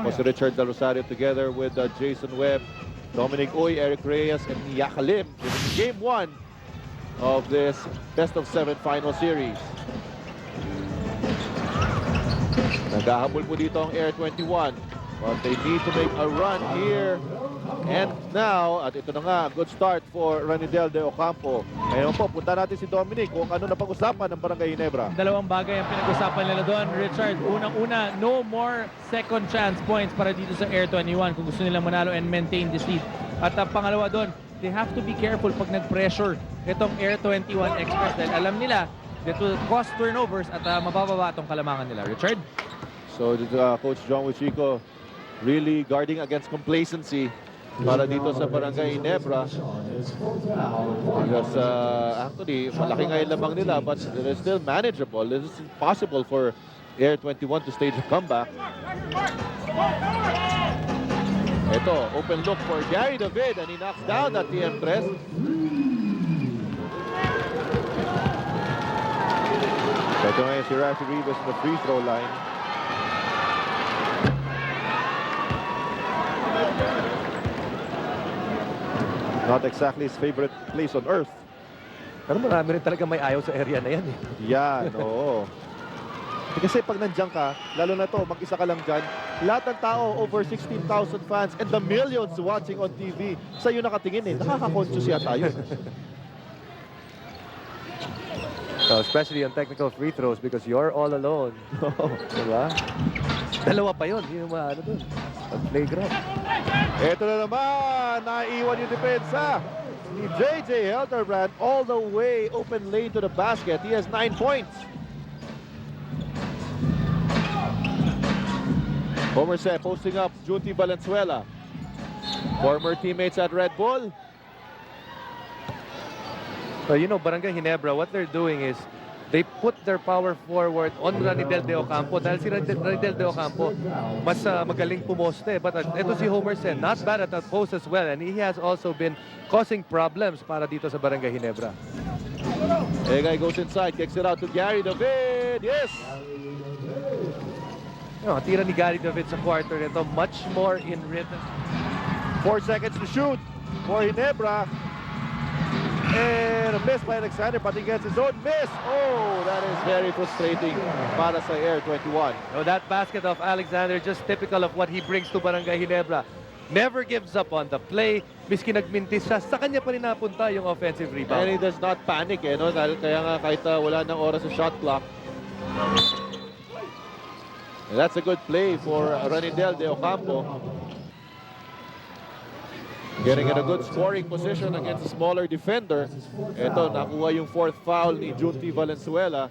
Tapos si Richard Del Rosario together with Jason Webb, Dominic Uy, Eric Reyes, and Yakalim. This is game 1 of this best-of-7 final series. Naghahabol po dito ang Air 21. But they need to make a run here. And now, at ito na nga, good start for Ranidel de Ocampo. Ngayon po, punta natin si Dominic kung ano na pag-usapan ng Barangay Ginebra. Dalawang bagay ang pinag-usapan nila doon, Richard. Unang-una, no more second chance points para dito sa Air 21 kung gusto nilang manalo and maintain this lead. At pangalawa doon, they have to be careful pag nag-pressure itong Air 21 Express dahil alam nila that will cause turnovers at mabababa itong kalamangan nila. Richard? So, Coach John Wichico really guarding against complacency para dito sa Barangay Ginebra. Because actually, malaki nga yung lamang nila but they're still manageable. This is possible for Air 21 to stage a comeback. Ito, open look for Gary David and he knocks down that TM3. So ito ngayon si Rafi Rivas in the free throw line. Not exactly his favorite place on earth. Pero marami rin talaga may ayaw sa area na yan eh. Yan, oo. Kasi pag nandiyan ka, lalo na to, mag-isa ka lang dyan, lahat ng tao, over 16,000 fans, and the millions watching on TV, sa'yo nakatingin eh. Nakaka-conscious yata yun. So, especially on technical free throws because you're all alone. Diba? Dalawa pa yun. Yun yung ano dun. Playground. Ito na naman, naiwan yung depensa. Ni JJ Helterbrand all the way open lane to the basket. He has 9 points. Homer Se posting up Junti Valenzuela. Former teammates at Red Bull. So, you know, Barangay Ginebra, what they're doing is they put their power forward on Ranidel de Ocampo dahil si Ranidel de Ocampo mas magaling pumoste. But ito si Homer Sen, not bad at that post as well. And he has also been causing problems para dito sa Barangay Ginebra. Egay goes inside, kicks it out to Gary David. Yes! You know, tira ni Gary David sa quarter nito, much more in rhythm. 4 seconds to shoot for Ginebra. And a miss by Alexander, but he gets his own miss. Oh, that is very frustrating para sa Air 21. You know, that basket of Alexander, just typical of what he brings to Barangay Ginebra. Never gives up on the play. Miski nagmintis siya, sa kanya pa rin napunta yung offensive And rebound. he does not panic, eh, no? Kaya nga kahit wala ng oras sa shot clock. And that's a good play for Ranidel de Ocampo. Getting in a good scoring position against a smaller defender. Ito, nakuha yung 4th foul ni Junti Valenzuela.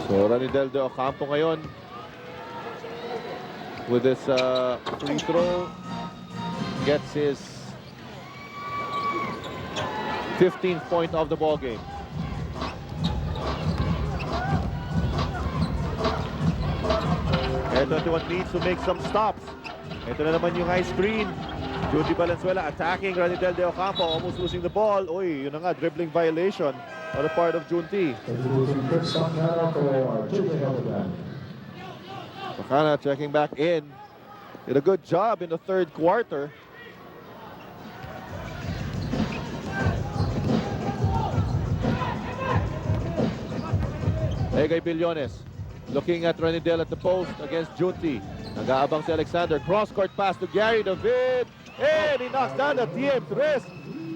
So, Ranidel de Ocampo ngayon with this free throw gets his 15th point of the ball game. Air 21 needs to make some stops. Ito na naman yung high screen. Junti Valenzuela attacking Ranidel de Ocampo, almost losing the ball. Uy, yun na nga, dribbling violation on the part of Junti. Bacana checking back in. Did a good job in the 3rd quarter. Egay Billones looking at Ranidel at the post against Junti. Nag-aabang si Alexander. Cross-court pass to Gary David. And he knocks down the TM3.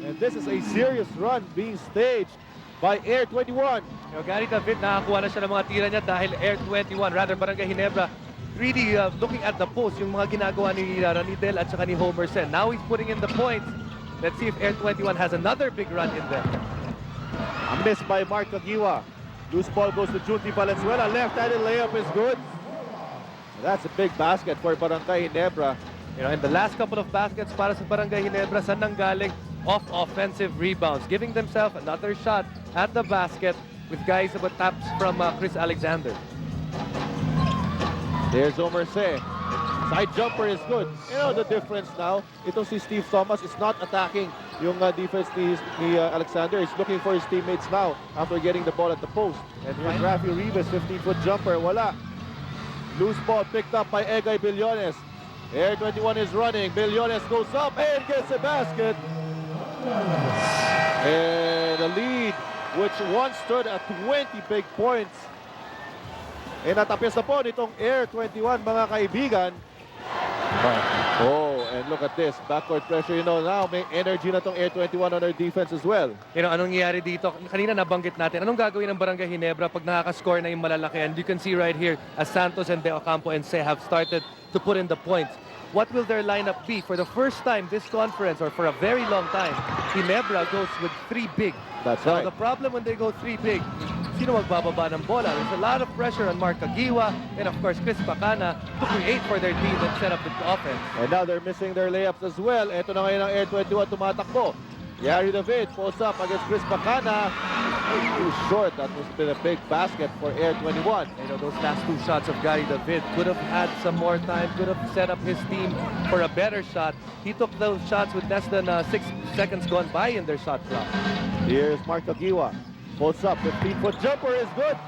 And this is a serious run being staged by Air 21. You know, Gary David, nakakuha na siya ng mga tira niya dahil Air 21, rather Barangay Ginebra, really looking at the post, yung mga ginagawa ni Ranidel at saka ni Homer Sen. Now he's putting in the points. Let's see if Air 21 has another big run in there. A miss by Mark Kagiwa. Loose ball goes to Junti Valenzuela. Left-handed layup is good. That's a big basket for Barangay Ginebra. You know, in the last couple of baskets para sa Barangay Ginebra, saan nanggaling? Off offensive rebounds, giving themselves another shot at the basket with guys about taps from Chris Alexander. There's Homer Se. Side jumper is good. You know the difference now? Itong si Steve Thomas is not attacking yung defense ni Alexander is looking for his teammates now after getting the ball at the post. And here's Rafi Rivas, 15-foot jumper, wala. Loose ball picked up by Egay Billones. Air 21 is running. Billones goes up and gets a basket. And a lead which once stood at 20 big points. And natapos na po nitong Air 21, mga kaibigan. Oh, and look at this. Backcourt pressure, now may energy na tong Air 21 on their defense as well. Anong nangyayari dito? Kanina nabanggit natin. Anong gagawin ng Barangay Ginebra pag nakaka-score na yung malalaki? And you can see right here, as Santos and De Ocampo and Se have started to put in the points. What will their lineup be? For the first time this conference, or for a very long time, Ginebra goes with 3 big. That's Now, right. the problem when they go 3 big, sino magbababa ng bola? There's a lot of pressure on Mark Aguiwa and of course Chris Bacana to create for their team and set up the offense. And now they're missing their layups as well. Ito na ngayon ang Air 21 tumatakbo. Yari David pulls up against Chris Bacana. Too short. That was been a big basket for Air 21. Those last 2 shots of Gary David could have had some more time, could have set up his team for a better shot. He took those shots with less than 6 seconds gone by in their shot clock. Here's Mark Aguiwa. Pulls up. 15-foot jumper is good.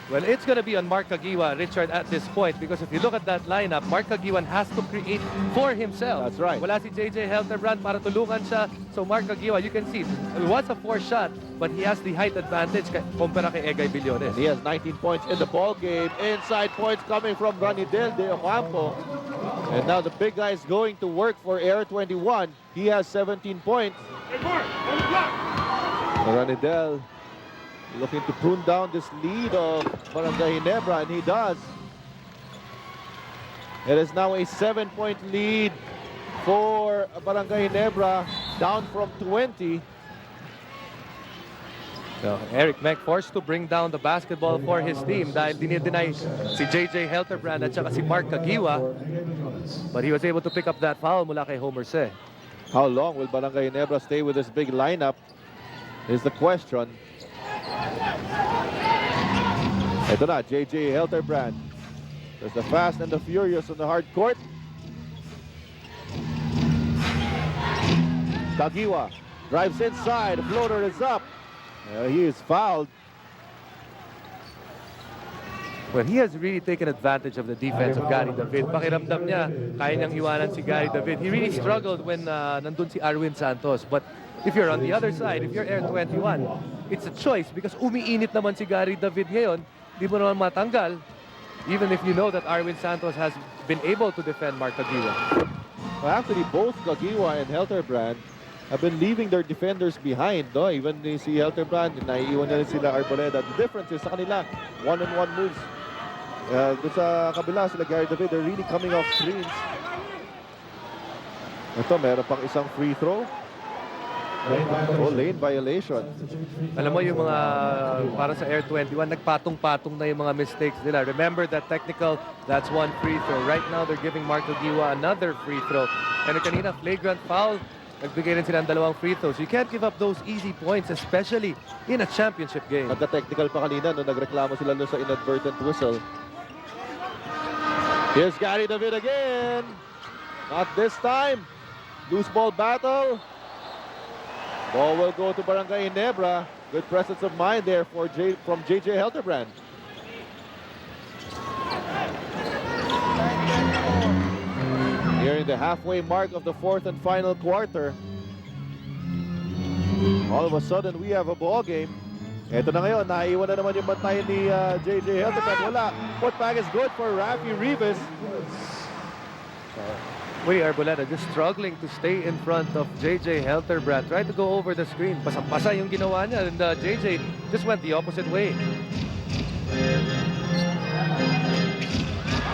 Well, it's going to be on Mark Aguiwa, Richard, at this point, because if you look at that lineup, Mark Aguiwa has to create for himself. That's right. Wala si JJ Helterbrand para tulungan siya. So Mark Aguiwa, you can see, it was a 4 shot, but he has the height advantage kumpara kay Egay Billones. He has 19 points in the ball game. Inside points coming from Ranidel De Ocampo. And now the big guy is going to work for Air 21. He has 17 points. Ranidel looking to prune down this lead of Barangay Ginebra, and he does. It is now a 7-point lead for Barangay Ginebra, down from 20. So, Eric Meck forced to bring down the basketball for his team dahil dinideny si JJ Helterbrand at saka si Mark Aguiwa. But he was able to pick up that foul mula kay Homer Se. How long will Barangay Ginebra stay with this big lineup is the question. Ito na, JJ Helterbrand. There's the fast and the furious on the hard court. Aguiwa drives inside. Floater is up. He is fouled. Well, he has really taken advantage of the defense of Gary David. Pakiramdam niya, kaya niyang iwanan si Gary David. He really struggled when nandun si Arwin Santos. But if you're on the other side, if you're Air 21, it's a choice because umiinit naman si Gary David ngayon. Di mo naman matanggal, even if you know that Arwin Santos has been able to defend Mark Aguiwa. Well, actually, both Aguiwa and Helterbrand have been leaving their defenders behind. No? Even si Helterbrand, naiiwan na rin sila Arboleda. The difference is sa kanila, one-on-one moves. Doon sa kabila, sila Gary David, they're really coming off screens. Ito, meron pang isang free throw. Oh, lane violation. Alam mo yung mga, para sa Air 21, nagpatong-patong na yung mga mistakes nila. Remember that technical, that's 1 free throw. Right now, they're giving Mark Aguiwa another free throw. And kanina, flagrant foul. Nagbigay rin sila ng 2 free throws. You can't give up those easy points, especially in a championship game. Nagka-technical pa kanina nung nagreklamo sila doon sa inadvertent whistle. Here's Gary David again. Not this time. Loose ball battle. Ball will go to Barangay Ginebra. Good presence of mind there from JJ Helterbrand. Nearing the halfway mark of the 4th and final quarter. All of a sudden, we have a ball game. Ito na ngayon, naiwan na naman yung bantay ni JJ Helterbrand. Wala. Putback is good for Rafi Rivas. Willie Arboleda just struggling to stay in front of JJ Helterbrand. Tried to go over the screen. Pasang-pasa yung ginawa niya. And JJ just went the opposite way.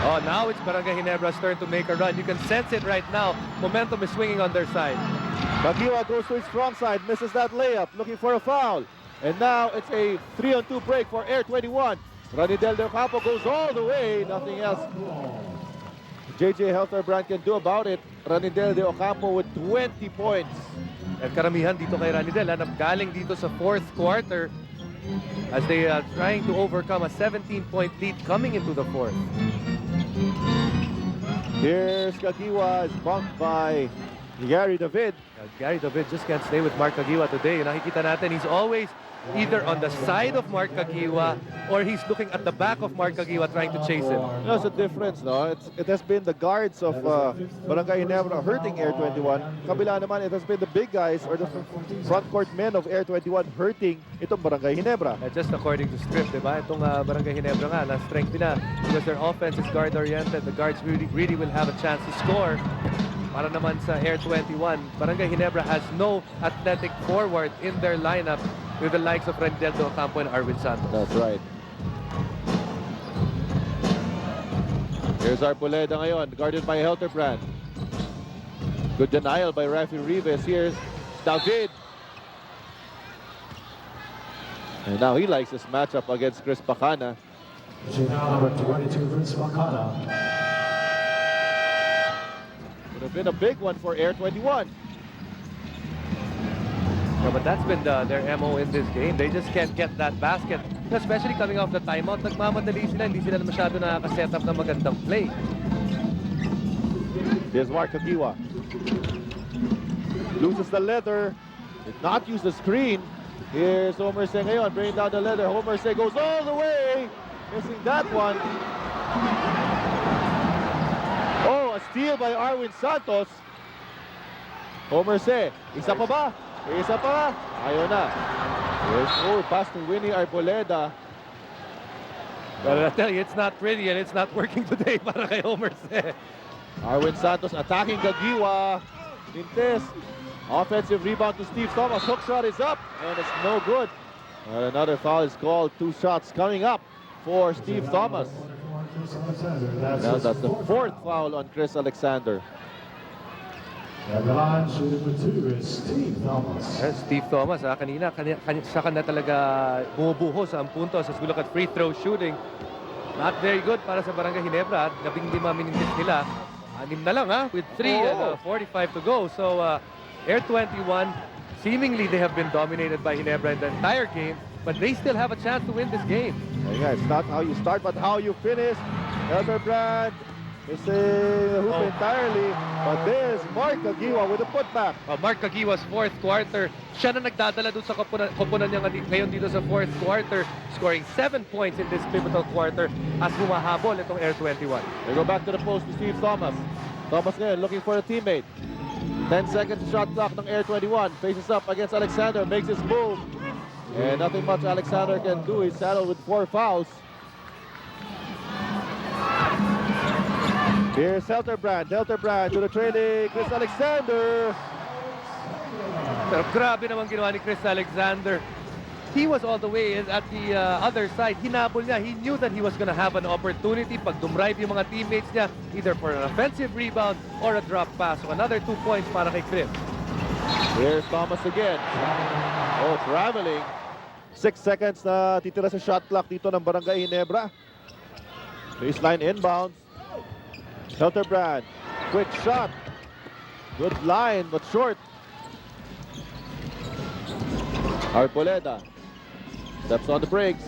Oh, now it's Barangay Ginebra's turn to make a run. You can sense it right now. Momentum is swinging on their side. Aguiwa goes to his strong side. Misses that layup. Looking for a foul. And now it's a 3-on-2 break for Air 21. Ranidel De Ocampo goes all the way. Nothing else JJ Helterbrand can do about it. Ranidel De Ocampo with 20 points. At karamihan dito kay Ranidel, galing dito sa 4th quarter as they are trying to overcome a 17-point lead coming into the 4th. Here's Aguiwa, is bumped by Gary David. Gary David just can't stay with Mark Kagiwa today. Nakikita natin, he's always either on the side of Mark Kagiwa or he's looking at the back of Mark Kagiwa trying to chase him. There's a difference, no? It has been the guards of Barangay Ginebra hurting Air 21. Kabila naman, it has been the big guys or the front court men of Air 21 hurting itong Barangay Ginebra. Just according to script, diba? Itong Barangay Ginebra nga, na-strength nila because their offense is guard-oriented. The guards really will have a chance to score. Para naman sa Air 21, Barangay Ginebra has no athletic forward in their lineup with the likes of Rendel Do Ocampo and Arwin Santos. That's right. Here's Arboleda ngayon, guarded by Helterbrand. Good denial by Rafi Rivas. Here's David. And now he likes this matchup against Chris Bacana. Number 22, Chris Bacana. Would have been a big one for Air 21. Yeah, but that's been their MO in this game. They just can't get that basket. Especially coming off the timeout, nagmamadali sila. Hindi sila masyado nakaka-set up ng magandang play. Here's Mark Kagiwa. Loses the leather. Did not use the screen. Here's Homer Se ngayon, bringing down the leather. Homer Se goes all the way. Missing that one. Oh, a steal by Arwin Santos. Homer Se. Isa pa ba? Isa pa. Ayaw na. Here's pass to Winnie Arboleda. But I tell you, it's not pretty and it's not working today para kay Homer Se. Arwin Santos attacking Kagiwa. Nintes. Offensive rebound to Steve Thomas. Hook shot is up and it's no good. And another foul is called. 2 shots coming up for Steve Thomas. Now that's the 4th foul on Chris Alexander. And the line shooting for 2 is Steve Thomas. Steve Thomas, kanina sa kanya talaga bumubuhos ang puntos as we look at free throw shooting. Not very good para sa Barangay Ginebra. 15 minutes nila. 6 na lang with 3 and 45 to go. So Air 21, seemingly they have been dominated by Ginebra in the entire game, but they still have a chance to win this game. Yeah, it's not how you start, but how you finish. Helterbrand is a hoop entirely, but there's Mark Kagiwa with a putback. Mark Kagiwa's 4th quarter. Siya na nagdadala doon sa koponan niya ngayon dito sa 4th quarter, scoring 7 points in this pivotal quarter as humahabol itong Air 21. They go back to the post to Steve Thomas. Thomas ngayon looking for a teammate. 10 seconds shot clock ng Air 21. Faces up against Alexander, makes his move. And nothing much Alexander can do. He's saddled with 4 fouls. Here's Helterbrand. Helterbrand to the trailing. Chris Alexander. Pero grabe naman ginawa ni Chris Alexander. He was all the way at the other side. Hinabol niya. He knew that he was going to have an opportunity pag dumrive yung mga teammates niya either for an offensive rebound or a drop pass. So another 2 points para kay Chris. Here's Thomas again. Oh, traveling. 6 seconds na titira sa shot clock dito ng Barangay Ginebra. Baseline inbounds. Helterbrand. Quick shot. Good line, but short. Arboleda steps on the brakes.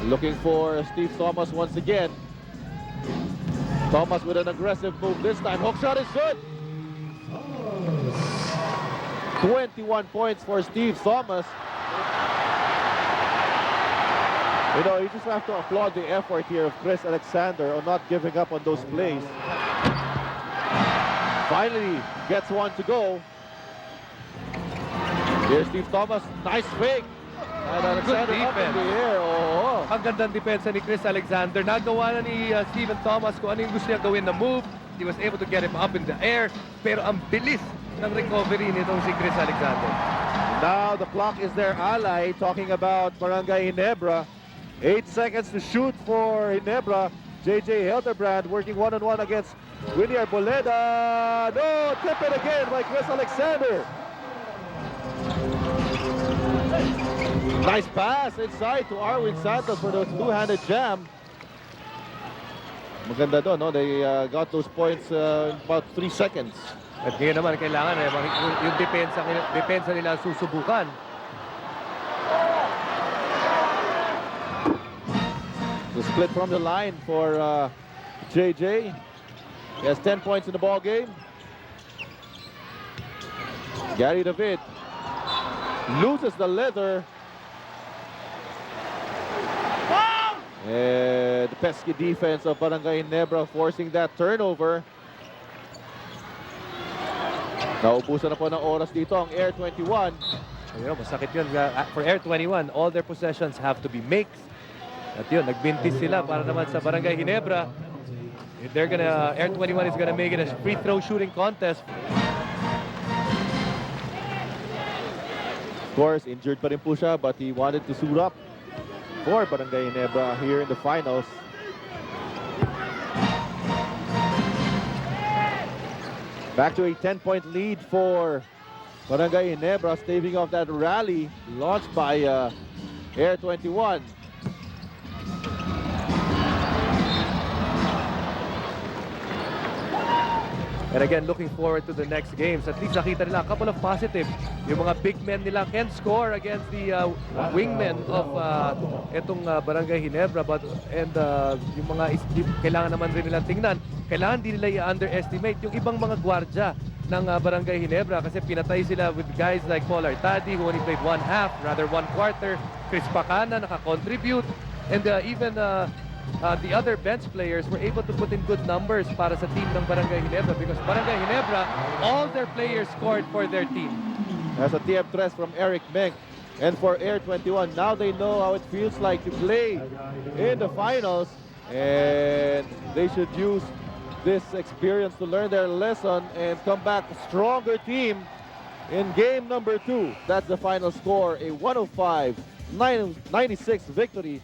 Looking for Steve Thomas once again. Thomas with an aggressive move this time. Hook shot is good. 21 points for Steve Thomas. You know, you just have to applaud the effort here of Chris Alexander on not giving up on those plays. Finally gets one to go. Here's Steve Thomas. Nice fake. And Alexander up in the air. Oh. Ang gandang depensa ni Chris Alexander. Nagawa na ni Steven Thomas kung ano yung gusto niya gawin na move. He was able to get him up in the air. Pero ang bilis ng recovery nitong si Chris Alexander. Now the clock is their ally. Talking about Barangay Ginebra. 8 seconds to shoot for Ginebra. JJ Helterbrand working one-on-one against Winnie Arboleda. No, tip it again by Chris Alexander. Nice pass inside to Arwin Santos for the two-handed jam. Maganda doon, no? They got those points in about 3 seconds. At ngayon naman kailangan yung depensa nila susubukan. The split from the line for JJ. He has 10 points in the ball game. Gary David loses the leather. And the pesky defense of Barangay Ginebra forcing that turnover. Naubusan na po ng oras dito ang Air 21. Ayun, masakit yun. For Air 21, all their possessions have to be makes. At yun, nagbintis sila para naman sa Barangay Ginebra. If they're gonna, Air 21 is gonna make it a free throw shooting contest. Of course, injured pa rin po siya, but he wanted to suit up for Barangay Ginebra here in the finals. Back to a 10-point lead for Barangay Ginebra, staving off that rally launched by Air 21. And again, looking forward to the next games. At least nakita nila a couple of positives. Yung mga big men nila can score against the wingmen of itong Barangay Ginebra. Yung mga kailangan naman rin nilang tingnan. Kailangan din nila i-underestimate yung ibang mga gwardya ng Barangay Ginebra kasi pinatay sila with guys like Paul Artadi who only played one quarter. Chris Pacana naka-contribute. And even the other bench players were able to put in good numbers para sa team ng Barangay Ginebra because Barangay Ginebra, all their players scored for their team. That's a TF tres from Eric Menk. And for Air 21, now they know how it feels like to play in the finals. And they should use this experience to learn their lesson and come back a stronger team in game number 2. That's the final score, a 105-96 victory